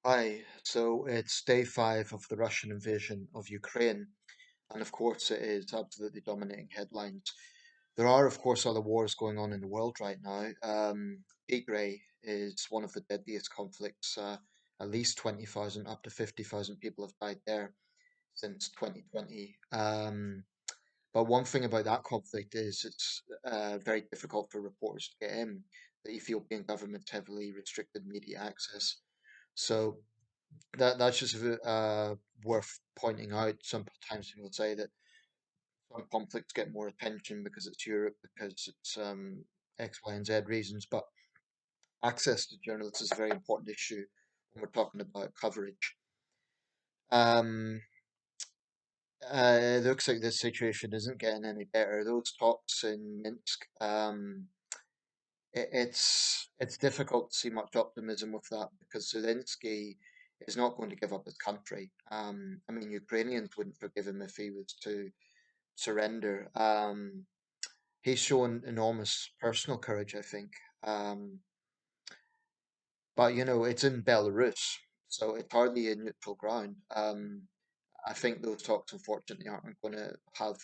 Hi, so it's day 5 of the Russian invasion of Ukraine, and of course it is absolutely dominating headlines. There are, of course, other wars going on in the world right now. Tigray is one of the deadliest conflicts. At least 20,000, up to 50,000 people have died there since 2020. But one thing about that conflict is it's very difficult for reporters to get in. The Ethiopian government heavily restricted media access. So that's just worth pointing out. Sometimes people say that some conflicts get more attention because it's Europe, because it's X, Y, and Z reasons, but access to journalists is a very important issue when we're talking about coverage. Um, it looks like this situation isn't getting any better. Those talks in Minsk, it's difficult to see much optimism with that because Zelensky is not going to give up his country. I mean, Ukrainians wouldn't forgive him if he was to surrender. He's shown enormous personal courage, I think. Um, but it's in Belarus, so it's hardly a neutral ground. I think those talks, unfortunately, aren't going to have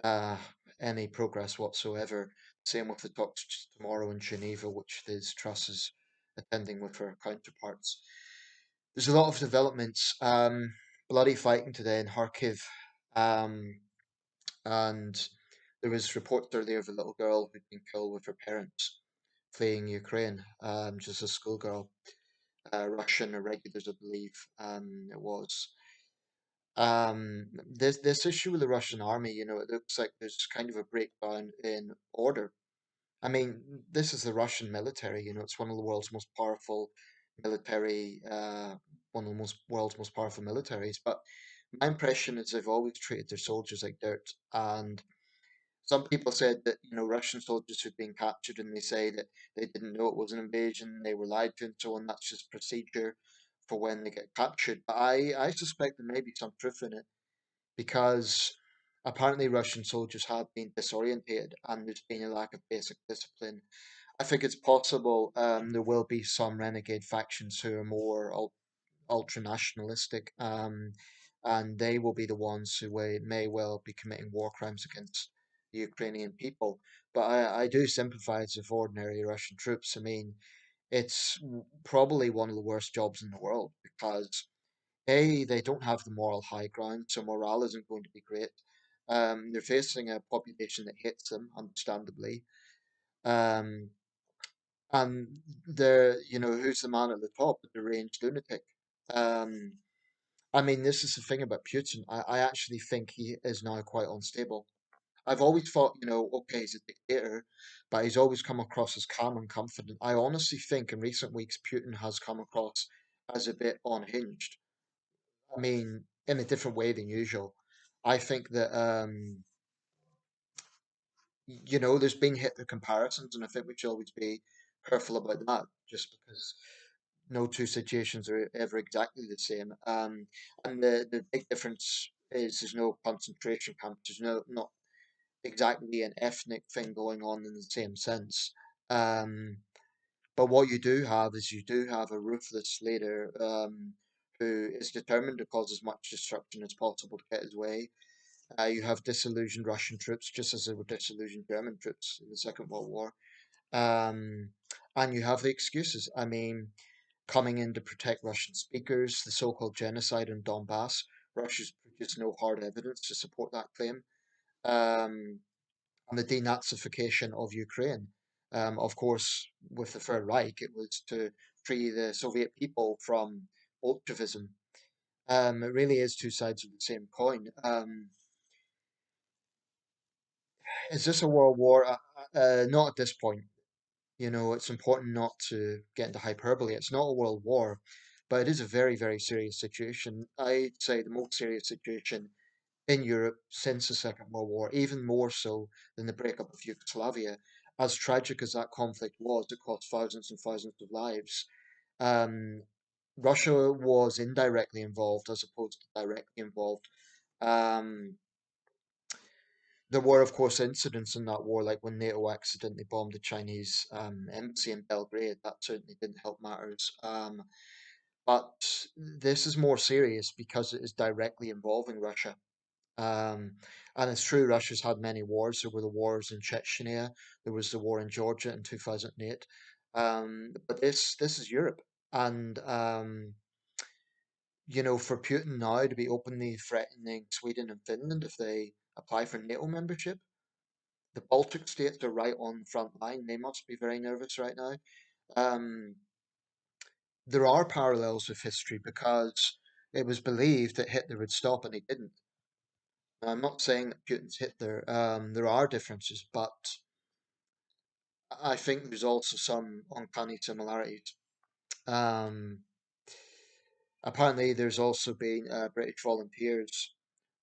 uh, any progress whatsoever. Same with the talks tomorrow in Geneva, which Liz Truss is attending with her counterparts. There's a lot of developments. Bloody fighting today in Kharkiv, um, and there was reports earlier of a little girl who'd been killed with her parents fleeing Ukraine, just a schoolgirl, Russian irregulars, I believe it was. This issue with the Russian army, it looks like there's kind of a breakdown in order. I mean, this is the Russian military, it's one of the world's most powerful military, one of the most world's most powerful militaries. But my impression is they've always treated their soldiers like dirt. And some people said that, Russian soldiers who'd been captured and they say that they didn't know it was an invasion, they were lied to and so on. That's just procedure for when they get captured. But I suspect there may be some truth in it because apparently Russian soldiers have been disorientated and there's been a lack of basic discipline. I think it's possible there will be some renegade factions who are more ultra nationalistic, and they will be the ones who may well be committing war crimes against the Ukrainian people. But I do sympathize with ordinary Russian troops. I mean, it's probably one of the worst jobs in the world because they don't have the moral high ground, so morale isn't going to be great. They're facing a population that hates them, understandably. Um, and who's the man at the top? The deranged lunatic. Um, I mean, this is the thing about Putin. I actually think he is now quite unstable. I've always thought, okay, he's a dictator, but he's always come across as calm and confident. I honestly think in recent weeks, Putin has come across as a bit unhinged. I mean, in a different way than usual. I think that there's been Hitler comparisons, and I think we should always be careful about that, just because no two situations are ever exactly the same. And the big difference is there's no concentration camps. There's not exactly an ethnic thing going on in the same sense. Um, but what you do have is you do have a ruthless leader who is determined to cause as much destruction as possible to get his way. You have disillusioned Russian troops, just as there were disillusioned German troops in the Second World War. Um, and you have the excuses. I mean, coming in to protect Russian speakers, the so-called genocide in Donbass. Russia's produced no hard evidence to support that claim. Um, and the denazification of Ukraine. Of course, with the Third Reich, it was to free the Soviet people from Bolshevism. It really is two sides of the same coin. Is this a world war? Not at this point. It's important not to get into hyperbole. It's not a world war, but it is a very, very serious situation. I'd say the most serious situation in Europe since the Second World War, even more so than the breakup of Yugoslavia. As tragic as that conflict was, it cost thousands and thousands of lives. Um, Russia was indirectly involved as opposed to directly involved. Um, there were, of course, incidents in that war, like when NATO accidentally bombed the Chinese embassy in Belgrade. That certainly didn't help matters. But this is more serious because it is directly involving Russia. Um, and it's true, Russia's had many wars. There were the wars in Chechnya, there was the war in Georgia in 2008. But this is Europe. And, for Putin now to be openly threatening Sweden and Finland if they apply for NATO membership, the Baltic states are right on the front line. They must be very nervous right now. Um, there are parallels with history because it was believed that Hitler would stop and he didn't. I'm not saying that Putin's Hitler. There are differences, but I think there's also some uncanny similarities. Um, Apparently, there's also been British volunteers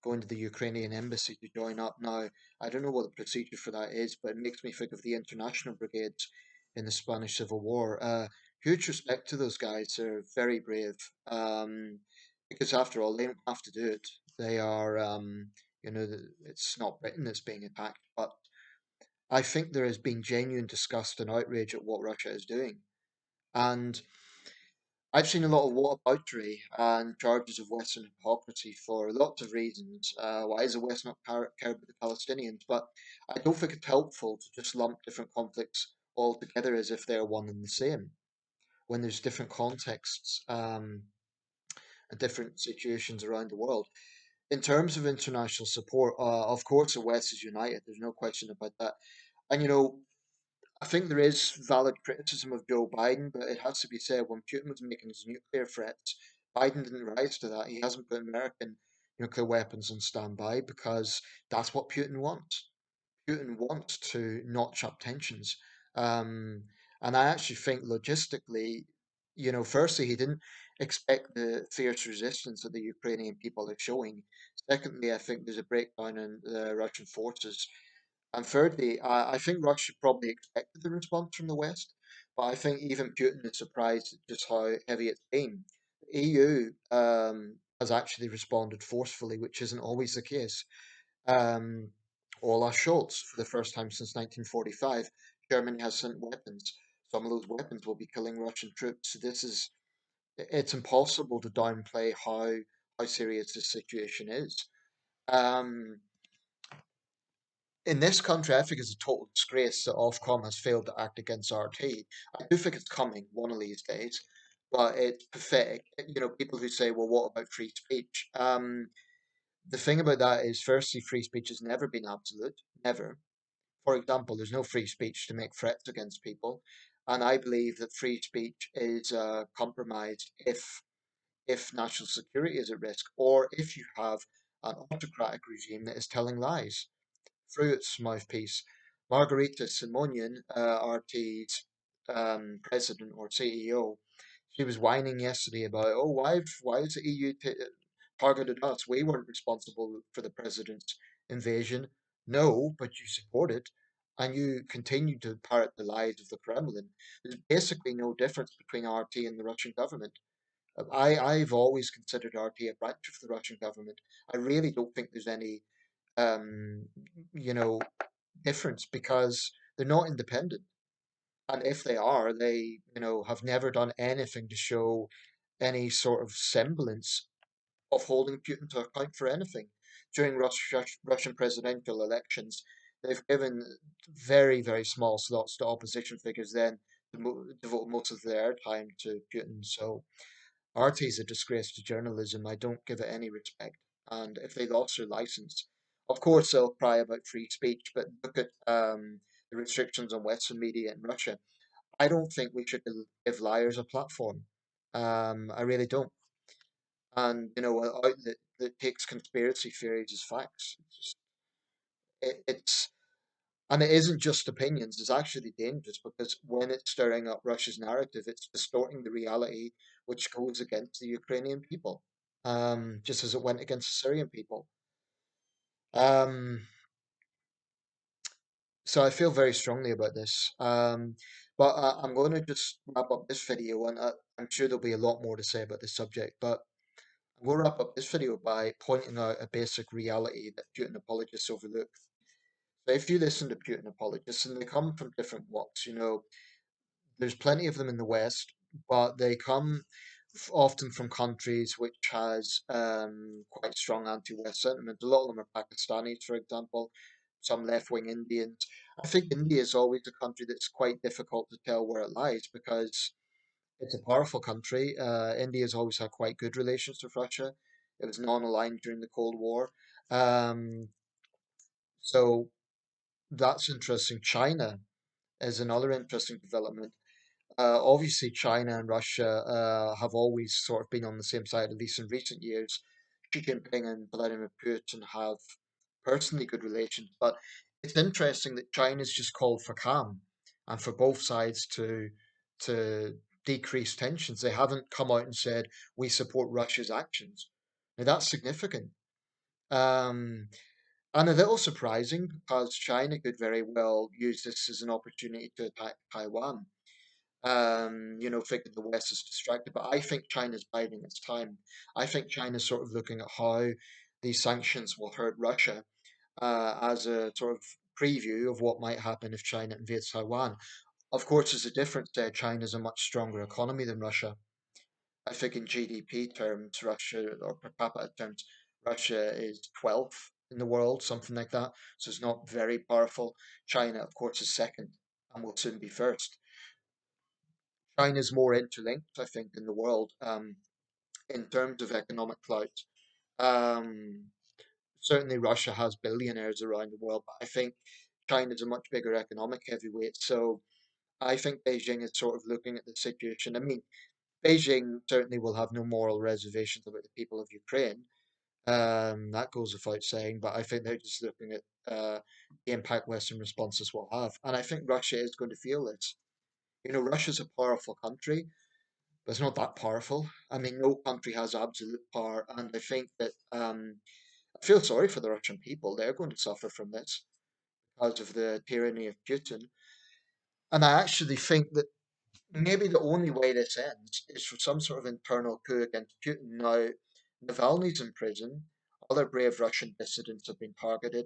going to the Ukrainian embassy to join up. Now, I don't know what the procedure for that is, but it makes me think of the international brigades in the Spanish Civil War. Huge respect to those guys. They're very brave. Because after all, they don't have to do it. They are, it's not Britain that's being attacked, but I think there has been genuine disgust and outrage at what Russia is doing. And I've seen a lot of whataboutery and charges of Western hypocrisy for lots of reasons. Why is the West not care about the Palestinians? But I don't think it's helpful to just lump different conflicts all together as if they're one and the same when there's different contexts and different situations around the world. In terms of international support, of course, the West is united. There's no question about that. And I think there is valid criticism of Joe Biden, but it has to be said when Putin was making his nuclear threats, Biden didn't rise to that. He hasn't put American nuclear weapons on standby because that's what Putin wants. Putin wants to notch up tensions. Um, and I actually think logistically, firstly, he didn't expect the fierce resistance that the Ukrainian people are showing. Secondly, I think there's a breakdown in the Russian forces, and thirdly, I think Russia probably expected the response from the West, but I think even Putin is surprised at just how heavy it's been. The EU has actually responded forcefully, which isn't always the case. Um, Olaf Scholz, for the first time since 1945, Germany has sent weapons. Some of those weapons will be killing Russian troops. So it's impossible to downplay how serious this situation is. Um, in this country, I think it's a total disgrace that Ofcom has failed to act against RT. I do think it's coming one of these days, but it's pathetic. People who say, well, what about free speech? The thing about that is, firstly, free speech has never been absolute, never. For example, there's no free speech to make threats against people, and I believe that free speech is compromised if national security is at risk, or if you have an autocratic regime that is telling lies through its mouthpiece. Margarita Simonian, RT's president or CEO, she was whining yesterday about, oh, why is the EU targeted us? We weren't responsible for the president's invasion. No, but you support it, and you continue to parrot the lies of the Kremlin. There's basically no difference between RT and the Russian government. I've always considered RT a branch of the Russian government. I really don't think there's any um, you know, difference because they're not independent. And if they are, they, have never done anything to show any sort of semblance of holding Putin to account for anything. During Russian presidential elections, they've given very, very small slots to opposition figures then to devote most of their time to Putin. So RT is a disgrace to journalism. I don't give it any respect. And if they lost their license, of course they'll cry about free speech, but look at the restrictions on Western media in Russia. I don't think we should give liars a platform. I really don't. And an outlet that takes conspiracy theories as facts. It's and it isn't just opinions. It's actually dangerous because when it's stirring up Russia's narrative, it's distorting the reality, which goes against the Ukrainian people, just as it went against the Syrian people. Um, so I feel very strongly about this. But I'm going to just wrap up this video, and I'm sure there'll be a lot more to say about this subject. But we'll wrap up this video by pointing out a basic reality that Putin apologists overlook. So if you listen to Putin apologists, and they come from different walks, there's plenty of them in the West, but they come. often from countries which has quite strong anti-West sentiment. A lot of them are Pakistanis, for example, some left-wing Indians. I think India is always a country that's quite difficult to tell where it lies because it's a powerful country. India has always had quite good relations with Russia. It was non-aligned during the Cold War. Um, so that's interesting. China is another interesting development. Obviously, China and Russia have always sort of been on the same side, at least in recent years. Xi Jinping and Vladimir Putin have personally good relations, but it's interesting that China's just called for calm and for both sides to decrease tensions. They haven't come out and said we support Russia's actions. Now that's significant. Um, and a little surprising because China could very well use this as an opportunity to attack Taiwan. Thinking the West is distracted. But I think China's biding its time. I think China's sort of looking at how these sanctions will hurt Russia as a sort of preview of what might happen if China invades Taiwan. Of course, there's a difference there. China's a much stronger economy than Russia. I think in GDP terms, Russia, or per capita terms, Russia is 12th in the world, something like that. So it's not very powerful. China, of course, is second and will soon be first. China's more interlinked, I think, in the world in terms of economic clout. Um, Certainly, Russia has billionaires around the world, but I think China's a much bigger economic heavyweight. So I think Beijing is sort of looking at the situation. I mean, Beijing certainly will have no moral reservations about the people of Ukraine. That goes without saying, but I think they're just looking at the impact Western responses will have. And I think Russia is going to feel this. Russia's a powerful country, but it's not that powerful. I mean, no country has absolute power, and I think that I feel sorry for the Russian people. They're going to suffer from this because of the tyranny of Putin. And I actually think that maybe the only way this ends is for some sort of internal coup against Putin. Now, Navalny's in prison. Other brave Russian dissidents have been targeted.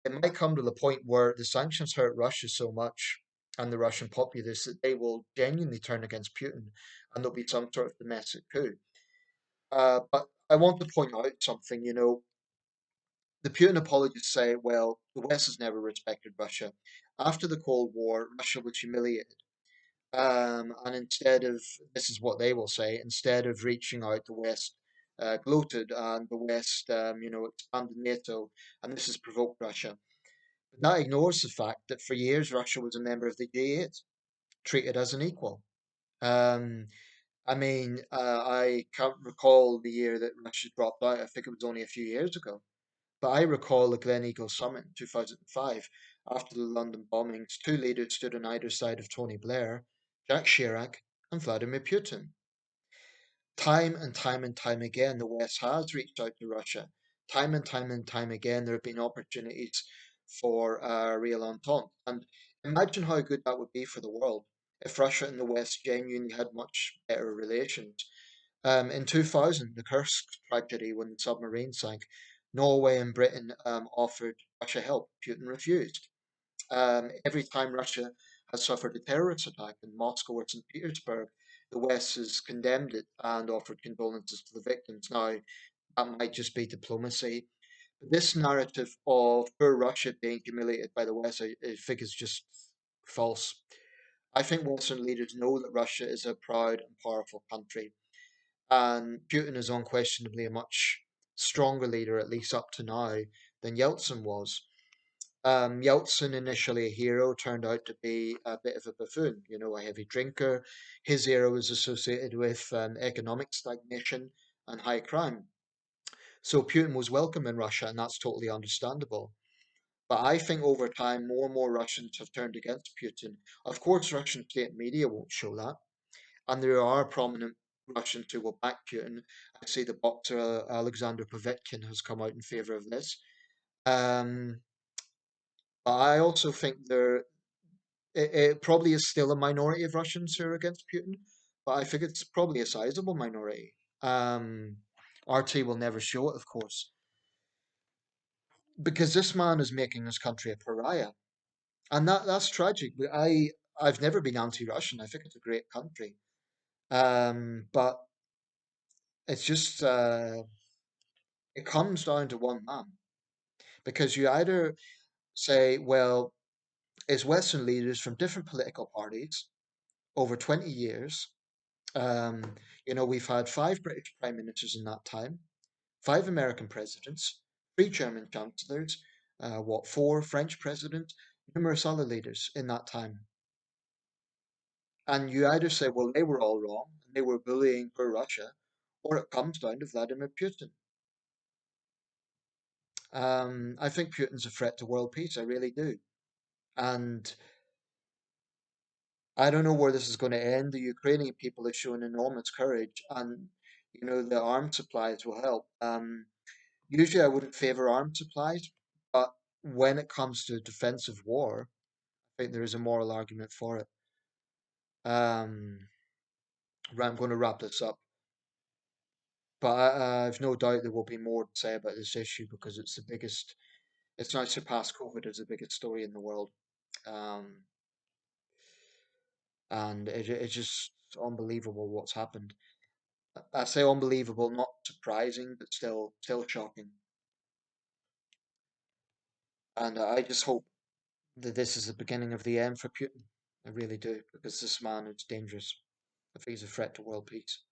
It might come to the point where the sanctions hurt Russia so much and the Russian populace that they will genuinely turn against Putin and there'll be some sort of domestic coup. But I want to point out something. The Putin apologists say, well, the West has never respected Russia. After the Cold War, Russia was humiliated. And instead of, this is what they will say, instead of reaching out, the West gloated and the West, expanded NATO, and this has provoked Russia. But that ignores the fact that for years Russia was a member of the G8, treated as an equal. Um, I can't recall the year that Russia dropped out. I think it was only a few years ago. But I recall the Gleneagles Summit in 2005. After the London bombings, two leaders stood on either side of Tony Blair, Jacques Chirac, and Vladimir Putin. Time and time and time again, the West has reached out to Russia. Time and time and time again, there have been opportunities for a real entente. And imagine how good that would be for the world if Russia and the West genuinely had much better relations. In 2000, the Kursk tragedy when the submarine sank, Norway and Britain offered Russia help. Putin refused. Every time Russia has suffered a terrorist attack in Moscow or St. Petersburg, the West has condemned it and offered condolences to the victims. Now, that might just be diplomacy. But this narrative of poor Russia being humiliated by the West, I think, is just false. I think Western leaders know that Russia is a proud and powerful country, and Putin is unquestionably a much stronger leader, at least up to now, than Yeltsin was. Yeltsin, initially a hero, turned out to be a bit of a buffoon, a heavy drinker. His era was associated with economic stagnation and high crime. So Putin was welcome in Russia, and that's totally understandable. But I think over time, more and more Russians have turned against Putin. Of course, Russian state media won't show that, and there are prominent Russians who will back Putin. I see the boxer Alexander Povetkin has come out in favor of this. Um, but I also think it probably is still a minority of Russians who are against Putin, but I think it's probably a sizable minority. RT will never show it, of course, because this man is making this country a pariah, and that's tragic. I've never been anti-Russian. I think it's a great country, but it's just it comes down to one man because you either say, well, it's Western leaders from different political parties over 20 years. Um, we've had five British prime ministers in that time, five American presidents, three German chancellors, four French presidents, numerous other leaders in that time. And you either say, well, they were all wrong and they were bullying poor Russia, or it comes down to Vladimir Putin. I think Putin's a threat to world peace. I really do. And I don't know where this is going to end. The Ukrainian people have shown enormous courage, and the arms supplies will help. Usually, I wouldn't favor arms supplies, but when it comes to defensive war, I think there is a moral argument for it. Um, right, I'm going to wrap this up, but I've no doubt there will be more to say about this issue because it's the biggest. It's now surpassed COVID as the biggest story in the world, um, and it's just unbelievable what's happened. I say unbelievable, not surprising, but still shocking. And I just hope that this is the beginning of the end for Putin. I really do, because this man is dangerous. I think he's a threat to world peace.